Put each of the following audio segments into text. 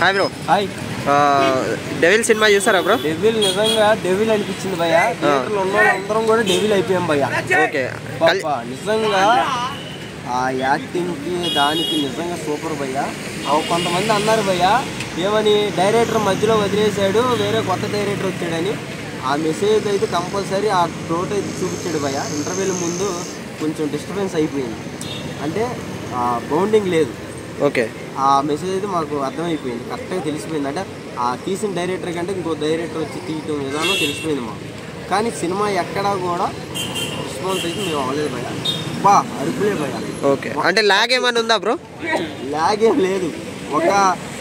Hi bro. Hi. Devil cinema చూసారా bro? Devil నిజంగా devil అనిపించింది భయ్య. థియేటర్లో ఉన్న అందరం కూడా డెవిల్ అయిపోయాం భయ్య. ఓకే. నిజంగా ఆ యాక్టింగ్కి దానికి నిజంగా సూపర్ భయ్య. కొంతమంది అన్నారు భయ్య ఏమని, డైరెక్టర్ మధ్యలో వదిలేశాడు, వేరే కొత్త డైరెక్టర్ వచ్చాడని. ఆ మెసేజ్ అయితే కంపల్సరీ ఆ టోట్ అయితే చూపించాడు భయ్య. ఇంటర్వ్యూల ముందు కొంచెం డిస్టర్బెన్స్ అయిపోయింది, అంటే బౌండింగ్ లేదు. ఓకే. ఆ మెసేజ్ అయితే మాకు అర్థమైపోయింది, కరెక్ట్గా తెలిసిపోయింది. అంటే ఆ తీసిన డైరెక్టర్ కంటే ఇంకో డైరెక్టర్ వచ్చి తీయటం విధానం తెలిసిపోయింది మాకు. కానీ సినిమా ఎక్కడా కూడా రెస్పాన్స్ అయితే మేము అవ్వలేదు భయ్య. అరుపులే భయ్య. ఓకే. అంటే లాగ్ ఏమైనా ఉందా బ్రో? లాగ్ ఏం లేదు. ఒక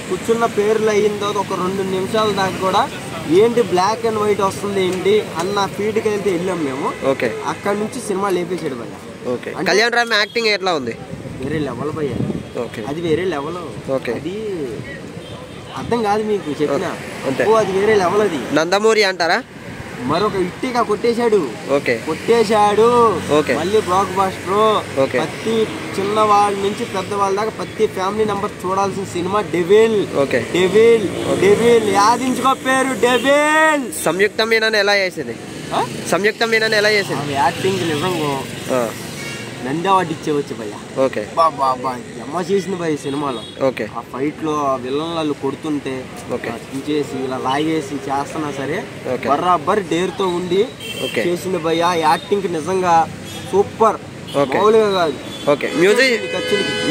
కూర్చున్న పేర్లు అయిన తర్వాత ఒక 2 నిమిషాల దాకా కూడా ఏంటి బ్లాక్ అండ్ వైట్ వస్తుంది ఏంటి అన్న ఫీడ్కి అయితే వెళ్ళాం మేము. ఓకే. అక్కడ నుంచి సినిమా లేపేసాడు భయ్య. ఓకే. కళ్యాణ్ రామ్ యాక్టింగ్ ఎట్లా ఉంది? వేరే లెవెల్ భయ్య. ఓకే. అది వేరే లెవెల్. ఓకే. అది అర్థం కాదు మీకు చెప్పిన, అది వేరే లెవెల్. అది నందమూరి అంటారా? మరొక ఇట్టిగా కొట్టేశాడు. ఓకే. కొట్టేశాడు. ఓకే. మళ్ళీ బ్లాక్ బాస్టర్. ఓకే. ప్రతి చిన్నవాళ్ళ నుంచి పెద్దవాళ్ళ దాకా ప్రతి ఫ్యామిలీ మెంబర్ చూడాల్సిన సినిమా డెవిల్. ఓకే. డెవిల్ డెవిల్ యాదించుకో పేరు డెవిల్. సంయుక్త మీనన్ ఎలా చేసింది? సంయుక్త మీనన్ ఎలా చేసింది? యాక్టింగ్ నిజంగా నంది అవార్డు ఇచ్చేవచ్చు భయ్య. ఓకే. అమ్మ చేసింది భయ్య సినిమాలో. ఓకే. ఆ ఫైట్ లో ఆ విలన్లు కొడుతుంటే తీసేసి ఇలా లాగేసి చేస్తున్నా సరే బరాబర్ డేర్ తో ఉండి చేసింది భయ్య. యాక్టింగ్ నిజంగా సూపర్, మామూలుగా కాదు. ఓకే.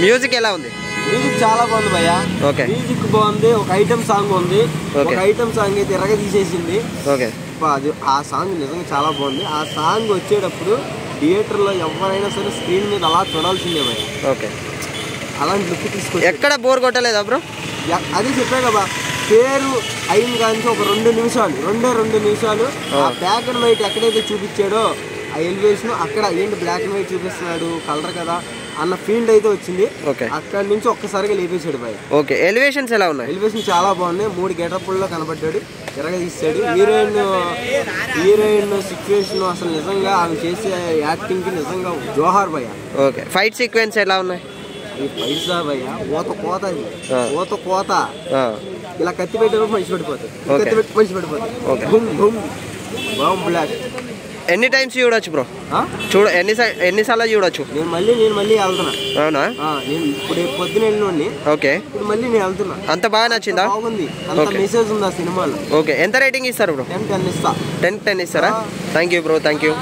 మ్యూజిక్ ఎలా ఉంది? మ్యూజిక్ చాలా బాగుంది భయ్య. ఓకే. మ్యూజిక్ బాగుంది. ఒక ఐటమ్ సాంగ్ ఉంది. ఒక ఐటమ్ సాంగ్ అయితే ఎరగ తీసేసింది. ఓకే. అది ఆ సాంగ్ నిజంగా చాలా బాగుంది. ఆ సాంగ్ వచ్చేటప్పుడు థియేటర్లో ఎవరైనా సరే స్క్రీన్ మీద అలా చూడాల్సిందే భయ్య. ఓకే. అలాంటి లుక్ తీసుకొచ్చి ఎక్కడ బోర్ కొట్టలేదా బ్రో? అది చెప్పే కదా, పేరు అయిన కానీ ఒక 2 నిమిషాలు ఆ బ్లాక్ అండ్ వైట్ ఎక్కడైతే చూపించాడో ఆ ఎలివేషన్ అక్కడ ఏంటి బ్లాక్ అండ్ వైట్ చూపిస్తున్నాడు కలర్ కదా అన్న ఫీల్డ్ అయితే వచ్చింది. అక్కడ నుంచి ఒక్కసారిగా లేపేసాడు భయ్య. ఓకే. ఎలివేషన్స్ ఎలా ఉన్నాయి? ఎలివేషన్ చాలా బాగున్నాయి. 3 గెటప్ల్లో కనబడ్డాడు, ఎరగ తీసాడు. హీరోయిన్ సిచ్యువేషన్ అసలు నిజంగా ఆమె చేసే యాక్టింగ్ కి నిజంగా జోహార్ భయ్య. ఓకే. ఫైట్ సీక్వెన్స్ ఎలా ఉన్నాయి? ఈ పైసా భయ్య కోత అది కోత ఇలా కత్తి పెట్టేటప్పుడు మనిషి పడిపోతుంది, కత్తి పెట్టి మనిషి పడిపోతుంది. Boom boom bomb block. ఎన్ని టైమ్స్ చూడొచ్చు బ్రో? ఎన్నిసార్లు చూడొచ్చు? నేను మళ్ళీ వెళ్తున్నా. అవునా? నేను ఇప్పుడు పొద్దున వెళ్ళినోడిని. ఓకే. ఇప్పుడు మళ్ళీ నేను వెళ్తున్నా. అంత బాగా నచ్చిందా? బాగుంది. అంత మెసేజ్ ఉంది ఆ సినిమాలో. ఓకే. ఎంత రేటింగ్ ఇస్తారు బ్రో? 10 ఇస్తా. 10 ఇస్తారా? Thank you bro. Thank you.